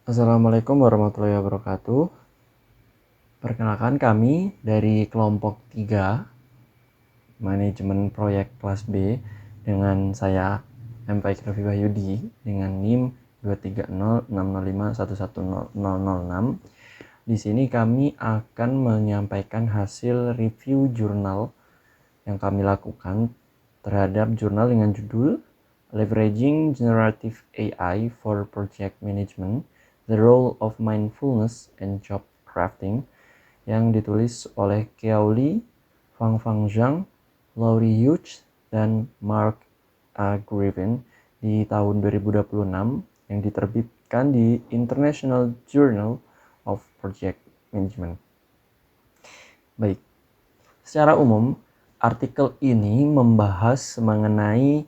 Assalamualaikum warahmatullahi wabarakatuh. Perkenalkan kami dari kelompok 3 Manajemen Proyek Kelas B dengan saya MPK Raffi Wahyudi dengan NIM 23060511006. Di sini kami akan menyampaikan hasil review jurnal yang kami lakukan terhadap jurnal dengan judul Leveraging Generative AI for Project Management, The Role of Mindfulness and Job Crafting, yang ditulis oleh Kiao Li, Fang Zhang, Laurie Hughes, dan Mark A. Griffin di tahun 2026 yang diterbitkan di International Journal of Project Management. Baik, secara umum, artikel ini membahas mengenai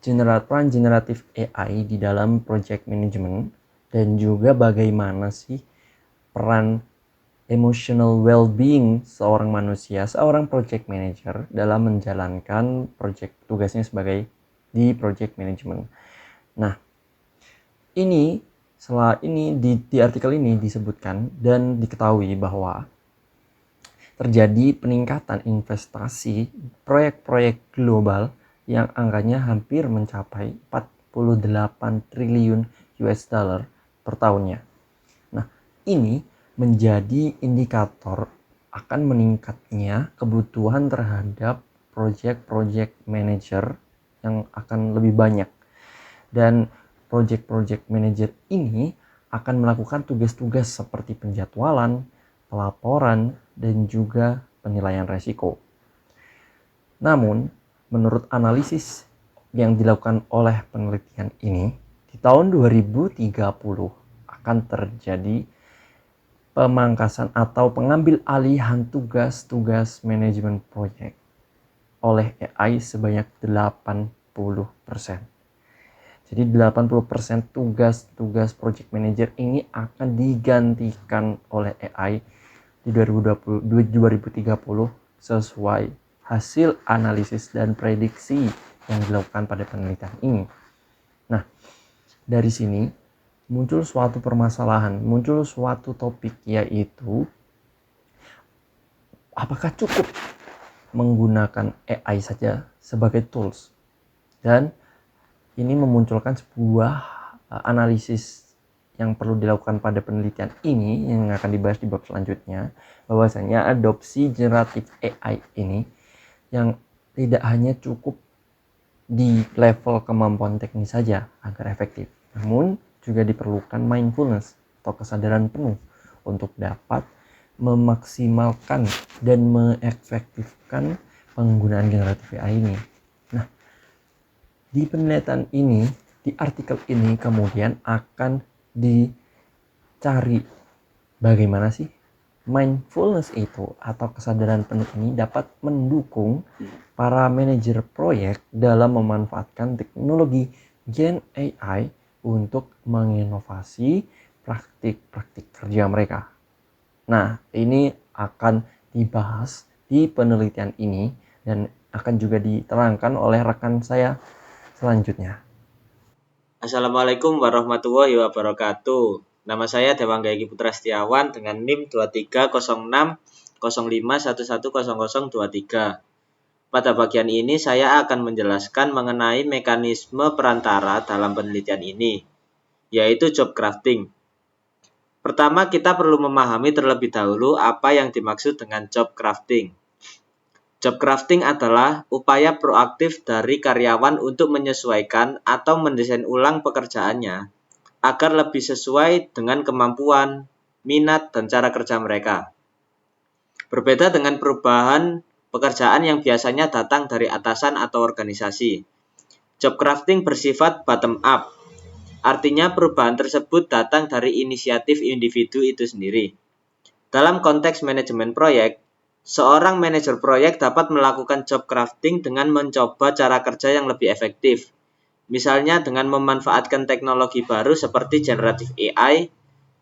peran generatif AI di dalam project management dan juga bagaimana sih peran emotional well-being seorang manusia, seorang project manager dalam menjalankan tugasnya sebagai di project management. Nah, di artikel ini disebutkan dan diketahui bahwa terjadi peningkatan investasi proyek-proyek global yang angkanya hampir mencapai 48 triliun US dollar per tahunnya. Nah, ini menjadi indikator akan meningkatnya kebutuhan terhadap project manager yang akan lebih banyak. Dan project manager ini akan melakukan tugas-tugas seperti penjadwalan, pelaporan, dan juga penilaian resiko. Namun, menurut analisis yang dilakukan oleh penelitian ini, di tahun 2030 akan terjadi pemangkasan atau pengambil alihan tugas-tugas manajemen proyek oleh AI sebanyak 80%. Jadi 80% tugas-tugas project manager ini akan digantikan oleh AI di 2030 sesuai hasil analisis dan prediksi yang dilakukan pada penelitian ini. Nah, dari sini muncul suatu permasalahan, muncul suatu topik, yaitu apakah cukup menggunakan AI saja sebagai tools? Dan ini memunculkan sebuah analisis yang perlu dilakukan pada penelitian ini yang akan dibahas di bab selanjutnya, bahwasanya adopsi generatif AI ini yang tidak hanya cukup di level kemampuan teknis saja agar efektif, namun juga diperlukan mindfulness atau kesadaran penuh untuk dapat memaksimalkan dan mengefektifkan penggunaan generatif AI ini. Nah, di penelitian ini, di artikel ini kemudian akan dicari bagaimana sih mindfulness itu atau kesadaran penuh ini dapat mendukung para manajer proyek dalam memanfaatkan teknologi Gen AI untuk menginovasi praktik-praktik kerja mereka. Nah, ini akan dibahas di penelitian ini dan akan juga diterangkan oleh rekan saya selanjutnya. Assalamualaikum warahmatullahi wabarakatuh. Nama saya Dewangga Egy Putra Setiawan dengan NIM 230605110023. Pada bagian ini saya akan menjelaskan mengenai mekanisme perantara dalam penelitian ini, yaitu job crafting. Pertama, kita perlu memahami terlebih dahulu apa yang dimaksud dengan job crafting. Job crafting adalah upaya proaktif dari karyawan untuk menyesuaikan atau mendesain ulang pekerjaannya agar lebih sesuai dengan kemampuan, minat, dan cara kerja mereka. Berbeda dengan perubahan pekerjaan yang biasanya datang dari atasan atau organisasi. Job crafting bersifat bottom up, artinya perubahan tersebut datang dari inisiatif individu itu sendiri. Dalam konteks manajemen proyek, seorang manajer proyek dapat melakukan job crafting dengan mencoba cara kerja yang lebih efektif. Misalnya dengan memanfaatkan teknologi baru seperti generative AI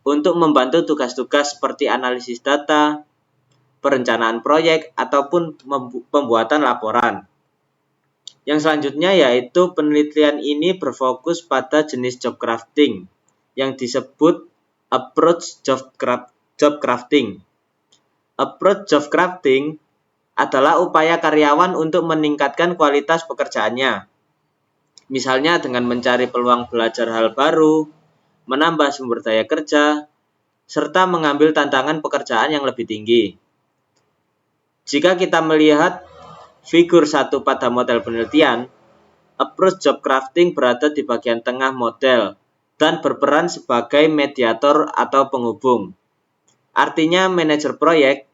untuk membantu tugas-tugas seperti analisis data, perencanaan proyek, ataupun pembuatan laporan. Yang selanjutnya yaitu penelitian ini berfokus pada jenis job crafting yang disebut Approach job crafting. Approach job crafting adalah upaya karyawan untuk meningkatkan kualitas pekerjaannya. Misalnya dengan mencari peluang belajar hal baru, menambah sumber daya kerja, serta mengambil tantangan pekerjaan yang lebih tinggi. Jika kita melihat figur 1 pada model penelitian, approach job crafting berada di bagian tengah model dan berperan sebagai mediator atau penghubung. Artinya manajer proyek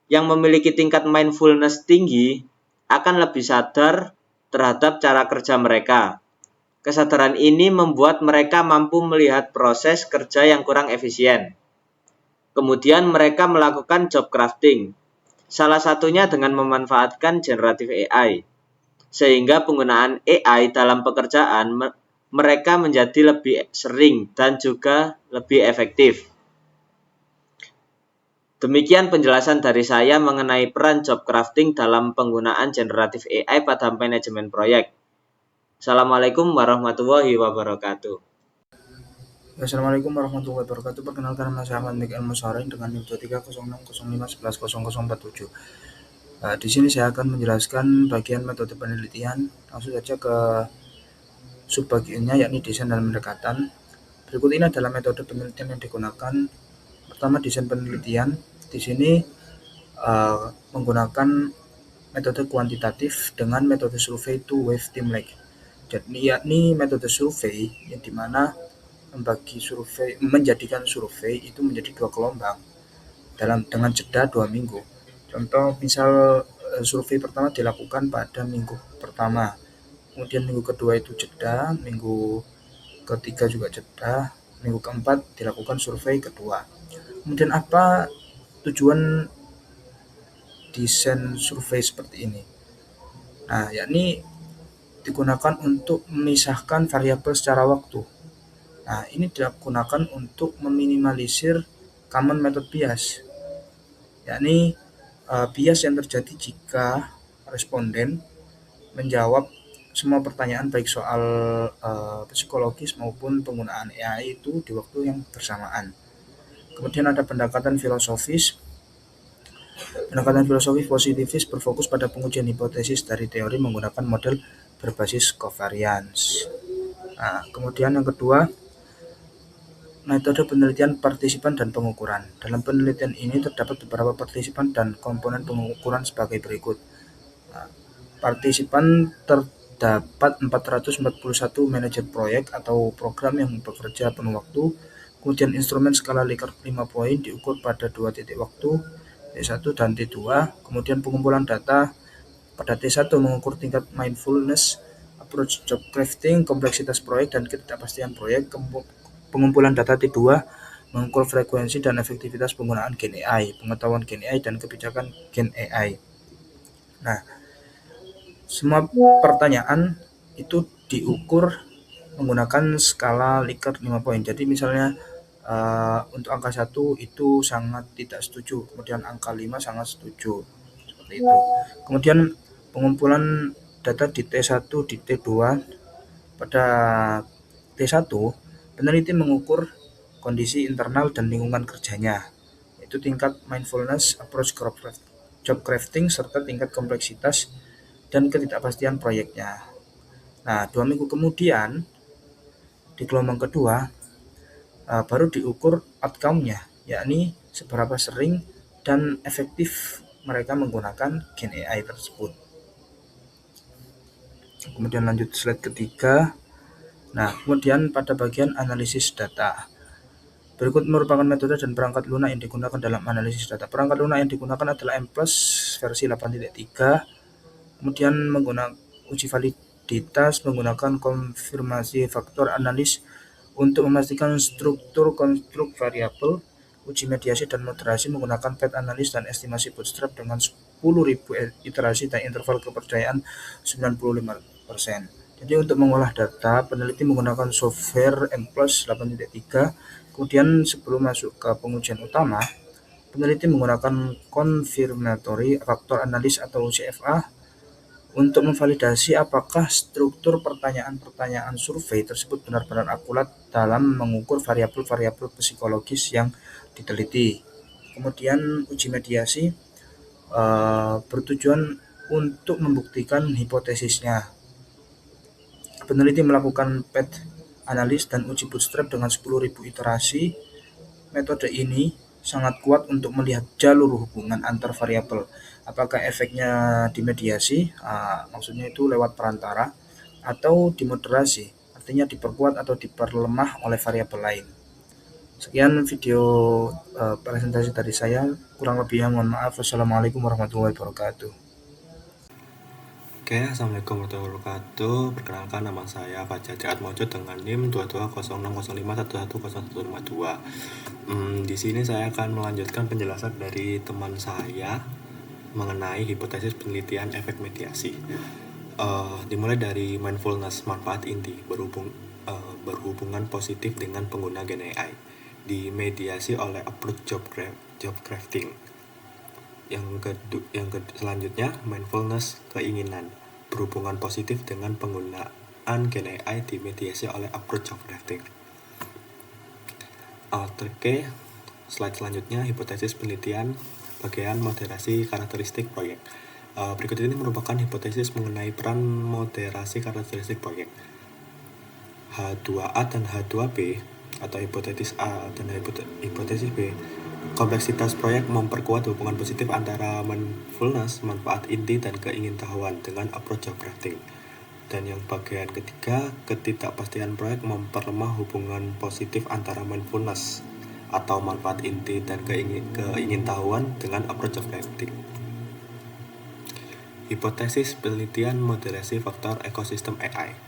yang memiliki tingkat mindfulness tinggi akan lebih sadar terhadap cara kerja mereka. Kesadaran ini membuat mereka mampu melihat proses kerja yang kurang efisien. Kemudian mereka melakukan job crafting, salah satunya dengan memanfaatkan generative AI. Sehingga penggunaan AI dalam pekerjaan mereka menjadi lebih sering dan juga lebih efektif. Demikian penjelasan dari saya mengenai peran job crafting dalam penggunaan generative AI pada manajemen proyek. Assalamualaikum warahmatullahi wabarakatuh. Assalamualaikum warahmatullahi wabarakatuh. Perkenalkan nama saya Ahmad Mikael Musarin dengan NIM 230605110047. Di sini saya akan menjelaskan bagian metode penelitian. Langsung saja ke subbagiannya, yakni desain dan pendekatan. Berikut ini adalah metode penelitian yang digunakan. Pertama, desain penelitian. Di sini menggunakan metode kuantitatif dengan metode survei to wave team like. Jadi yakni metode survei yang dimana menjadikan survei itu menjadi 2 gelombang dengan jeda 2 minggu. Contoh misal survei pertama dilakukan pada minggu pertama, kemudian minggu kedua itu jeda, minggu ketiga juga jeda, minggu keempat dilakukan survei kedua. Kemudian apa tujuan desain survei seperti ini? Nah, yakni digunakan untuk memisahkan variabel secara waktu. Nah, ini digunakan untuk meminimalisir common method bias, yakni bias yang terjadi jika responden menjawab semua pertanyaan baik soal psikologis maupun penggunaan AI itu di waktu yang bersamaan. Kemudian ada pendekatan filosofis. Pendekatan filosofis positivis berfokus pada pengujian hipotesis dari teori menggunakan model berbasis covariance. Nah, kemudian yang kedua, metode penelitian partisipan dan pengukuran. Dalam penelitian ini terdapat beberapa partisipan dan komponen pengukuran sebagai berikut. Nah, partisipan terdapat 441 manajer proyek atau program yang bekerja penuh waktu. Kemudian instrumen skala Likert 5 poin diukur pada 2 titik waktu, T1 dan T2. Kemudian pengumpulan data pada T1 mengukur tingkat mindfulness, approach job crafting, kompleksitas proyek, dan ketidakpastian proyek. Pengumpulan data T2 mengukur frekuensi dan efektivitas penggunaan Gen AI, pengetahuan Gen AI, dan kebijakan Gen AI. Nah, semua pertanyaan itu diukur menggunakan skala Likert 5 poin. Jadi misalnya untuk angka 1 itu sangat tidak setuju, kemudian angka 5 sangat setuju, seperti itu. Kemudian pengumpulan data di T1, di T2. Pada T1, peneliti mengukur kondisi internal dan lingkungan kerjanya, yaitu tingkat mindfulness, approach job crafting, serta tingkat kompleksitas dan ketidakpastian proyeknya. Nah, 2 minggu kemudian, di gelombang kedua, baru diukur outcome-nya, yakni seberapa sering dan efektif mereka menggunakan Gen AI tersebut. Kemudian lanjut slide ketiga. Nah, kemudian pada bagian analisis data. Berikut merupakan metode dan perangkat lunak yang digunakan dalam analisis data. Perangkat lunak yang digunakan adalah M+ versi 8.3. Kemudian menggunakan uji validitas menggunakan konfirmasi faktor analis untuk memastikan struktur konstruk variabel, uji mediasi dan moderasi menggunakan PET analis dan estimasi bootstrap dengan 10.000 iterasi dan interval kepercayaan 95%. Jadi untuk mengolah data, peneliti menggunakan software M+ 8.3. Kemudian sebelum masuk ke pengujian utama, peneliti menggunakan confirmatory factor analysis atau CFA untuk memvalidasi apakah struktur pertanyaan-pertanyaan survei tersebut benar-benar akurat dalam mengukur variabel-variabel psikologis yang diteliti. Kemudian uji mediasi bertujuan untuk membuktikan hipotesisnya. Peneliti melakukan PET analis dan uji bootstrap dengan 10.000 iterasi. Metode ini sangat kuat untuk melihat jalur hubungan antar variabel. Apakah efeknya dimediasi, maksudnya itu lewat perantara, atau dimoderasi, artinya diperkuat atau diperlemah oleh variabel lain. Sekian video presentasi dari saya. Kurang lebihnya mohon maaf. Wassalamualaikum warahmatullahi wabarakatuh. Oke, Assalamualaikum warahmatullahi wabarakatuh. Perkenalkan, nama saya Fajar Triatmojo dengan NIM 220605111052. Di sini saya akan melanjutkan penjelasan dari teman saya mengenai hipotesis penelitian efek mediasi. Dimulai dari mindfulness, manfaat inti berhubungan positif dengan pengguna Gen AI, dimediasi oleh approach job crafting. Selanjutnya, mindfulness, keinginan berhubungan positif dengan penggunaan Gen AI dimediasi oleh approach job crafting. Oke, slide selanjutnya, hipotesis penelitian bagian moderasi karakteristik proyek. Berikut ini merupakan hipotesis mengenai peran moderasi karakteristik proyek. H2A dan H2B atau hipotesis A dan hipotesis B. Kompleksitas proyek memperkuat hubungan positif antara mindfulness, manfaat inti, dan keingintahuan dengan approach job crafting. Dan yang bagian ketiga, ketidakpastian proyek memperlemah hubungan positif antara mindfulness atau manfaat inti dan keingintahuan dengan approach job crafting. Hipotesis penelitian moderasi faktor ekosistem AI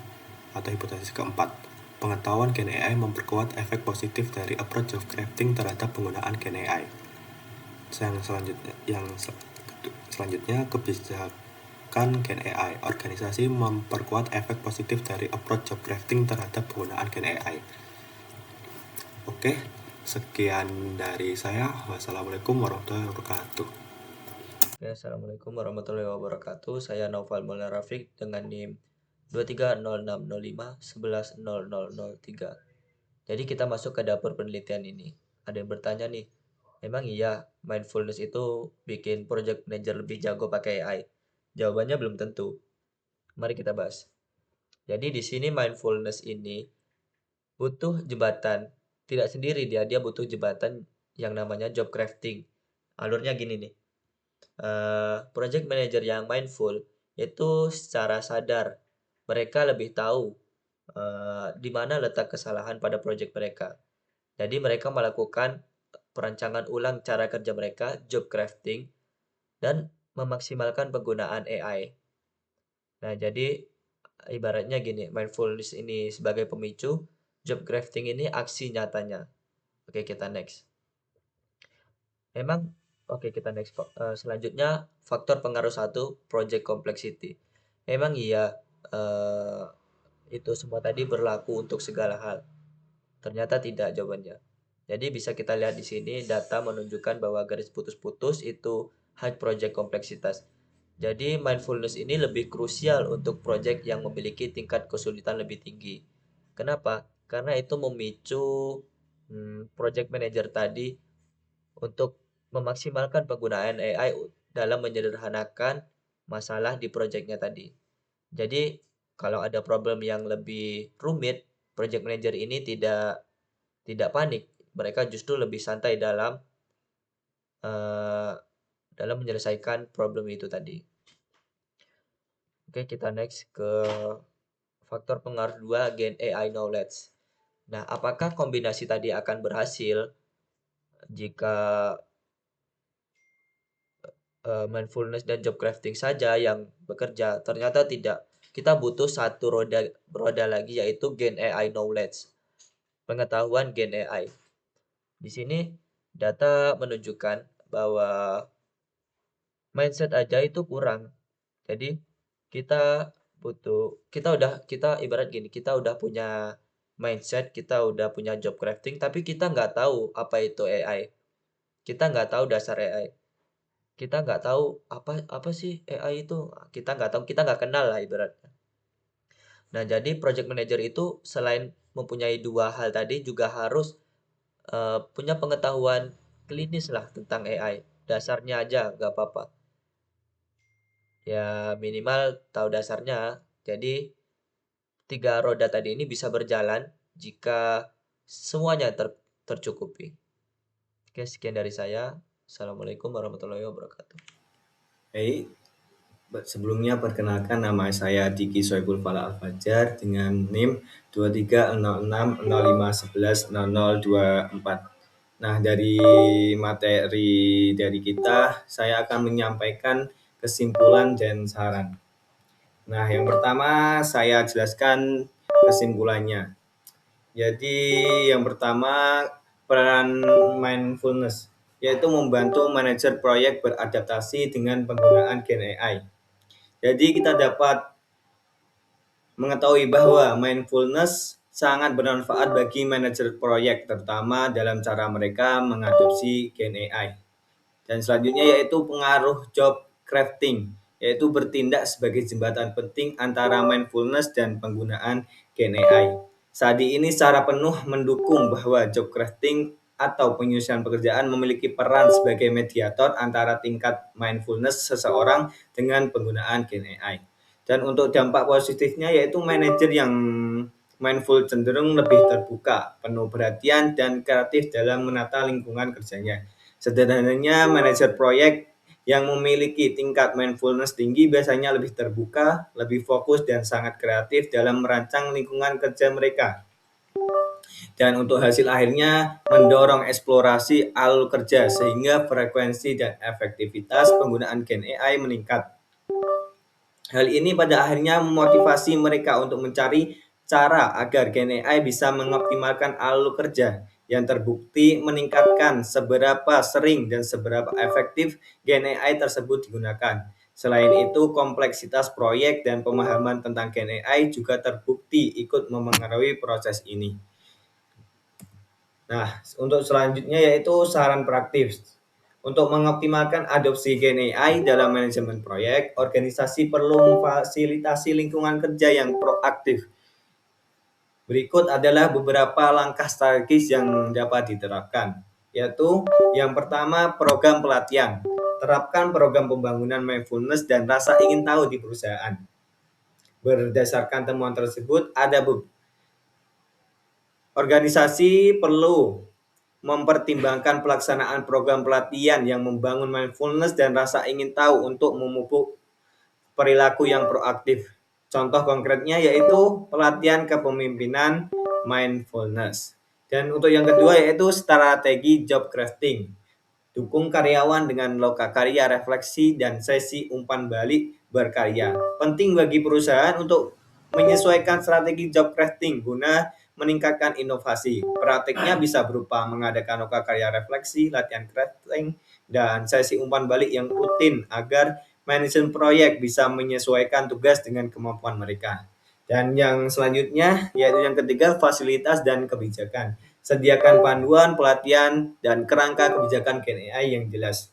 atau hipotesis keempat. Pengetahuan Gen AI memperkuat efek positif dari approach of crafting terhadap penggunaan Gen AI. Selanjutnya, kebijakan Gen AI. Organisasi memperkuat efek positif dari approach of crafting terhadap penggunaan Gen AI. Oke, sekian dari saya. Wassalamualaikum warahmatullahi wabarakatuh. Oke, Assalamualaikum warahmatullahi wabarakatuh. Saya Naufal Maulana Rafiq dengan NIM 230605110003. Jadi kita masuk ke dapur penelitian ini. Ada yang bertanya nih, emang iya mindfulness itu bikin project manager lebih jago pakai AI? Jawabannya belum tentu. Mari kita bahas. Jadi di sini mindfulness ini butuh jembatan. Tidak sendiri dia butuh jembatan yang namanya job crafting. Alurnya gini nih. Project manager yang mindful itu secara sadar mereka lebih tahu di mana letak kesalahan pada project mereka. Jadi mereka melakukan perancangan ulang cara kerja mereka, job crafting, dan memaksimalkan penggunaan AI. Nah, jadi ibaratnya gini, mindfulness ini sebagai pemicu, job crafting ini aksi nyatanya. Oke, kita next. Kita next. Selanjutnya, faktor pengaruh 1, project complexity. Emang iya, itu semua tadi berlaku untuk segala hal. Ternyata tidak jawabannya. Jadi bisa kita lihat di sini data menunjukkan bahwa garis putus-putus itu high project kompleksitas. Jadi mindfulness ini lebih krusial untuk project yang memiliki tingkat kesulitan lebih tinggi. Kenapa? Karena itu memicu project manager tadi untuk memaksimalkan penggunaan AI dalam menyederhanakan masalah di projectnya tadi. Jadi kalau ada problem yang lebih rumit, project manager ini tidak panik, mereka justru lebih santai dalam menyelesaikan problem itu tadi. Oke, kita next ke faktor pengaruh 2, Gen AI knowledge. Nah, apakah kombinasi tadi akan berhasil jika mindfulness dan job crafting saja yang bekerja? Ternyata tidak. Kita butuh satu roda lagi, yaitu Gen AI knowledge, pengetahuan Gen AI. Di sini data menunjukkan bahwa mindset aja itu kurang. Jadi kita ibarat gini, kita udah punya mindset, kita udah punya job crafting, tapi kita nggak tahu apa itu AI. Kita nggak tahu dasar AI. kita nggak tahu apa sih AI itu, kita nggak tahu, kita nggak kenal lah ibaratnya. Nah, jadi project manager itu selain mempunyai dua hal tadi juga harus punya pengetahuan klinis lah tentang AI. Dasarnya aja nggak apa-apa. Ya minimal tahu dasarnya. Jadi tiga roda tadi ini bisa berjalan jika semuanya tercukupi. Oke, sekian dari saya. Assalamualaikum warahmatullahi wabarakatuh. Baik, sebelumnya perkenalkan nama saya Diki Soebul Fala Al-Fajar dengan NIM 230605110024. Nah, dari materi dari kita, saya akan menyampaikan kesimpulan dan saran. Nah, yang pertama saya jelaskan kesimpulannya. Jadi, yang pertama peran mindfulness, yaitu membantu manajer proyek beradaptasi dengan penggunaan Gen AI. Jadi kita dapat mengetahui bahwa mindfulness sangat bermanfaat bagi manajer proyek, terutama dalam cara mereka mengadopsi Gen AI. Dan selanjutnya yaitu pengaruh job crafting, yaitu bertindak sebagai jembatan penting antara mindfulness dan penggunaan Gen AI. Saat ini secara penuh mendukung bahwa job crafting atau penyusunan pekerjaan memiliki peran sebagai mediator antara tingkat mindfulness seseorang dengan penggunaan Gen AI. Dan untuk dampak positifnya yaitu manajer yang mindful cenderung lebih terbuka, penuh perhatian, dan kreatif dalam menata lingkungan kerjanya. Sederhananya, manajer proyek yang memiliki tingkat mindfulness tinggi biasanya lebih terbuka, lebih fokus, dan sangat kreatif dalam merancang lingkungan kerja mereka. Dan untuk hasil akhirnya mendorong eksplorasi alur kerja sehingga frekuensi dan efektivitas penggunaan Gen AI meningkat. Hal ini pada akhirnya memotivasi mereka untuk mencari cara agar Gen AI bisa mengoptimalkan alur kerja yang terbukti meningkatkan seberapa sering dan seberapa efektif Gen AI tersebut digunakan. Selain itu, kompleksitas proyek dan pemahaman tentang Gen AI juga terbukti ikut memengaruhi proses ini. Nah, untuk selanjutnya yaitu saran praktis. Untuk mengoptimalkan adopsi Gen AI dalam manajemen proyek, organisasi perlu memfasilitasi lingkungan kerja yang proaktif. Berikut adalah beberapa langkah strategis yang dapat diterapkan, yaitu yang pertama program pelatihan. Terapkan program pembangunan mindfulness dan rasa ingin tahu di perusahaan. Berdasarkan temuan tersebut, organisasi perlu mempertimbangkan pelaksanaan program pelatihan yang membangun mindfulness dan rasa ingin tahu untuk memupuk perilaku yang proaktif. Contoh konkretnya yaitu pelatihan kepemimpinan mindfulness. Dan untuk yang kedua yaitu strategi job crafting. Dukung karyawan dengan lokakarya refleksi dan sesi umpan balik berkarya. Penting bagi perusahaan untuk menyesuaikan strategi job crafting guna meningkatkan inovasi. Praktiknya bisa berupa mengadakan lokakarya refleksi, latihan crafting, dan sesi umpan balik yang rutin agar manajemen proyek bisa menyesuaikan tugas dengan kemampuan mereka. Dan yang selanjutnya yaitu yang ketiga fasilitas dan kebijakan. Sediakan panduan, pelatihan, dan kerangka kebijakan Gen AI yang jelas.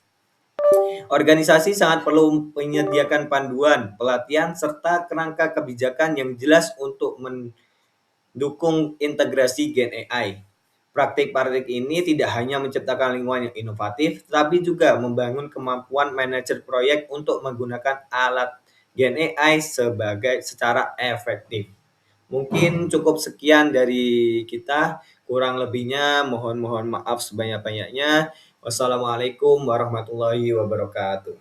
Organisasi sangat perlu menyediakan panduan, pelatihan, serta kerangka kebijakan yang jelas untuk mendukung integrasi Gen AI. Praktik-praktik ini tidak hanya menciptakan lingkungan yang inovatif, tapi juga membangun kemampuan manajer proyek untuk menggunakan alat Gen AI secara efektif. Mungkin cukup sekian dari kita, kurang lebihnya mohon maaf sebanyak-banyaknya. Wassalamualaikum warahmatullahi wabarakatuh.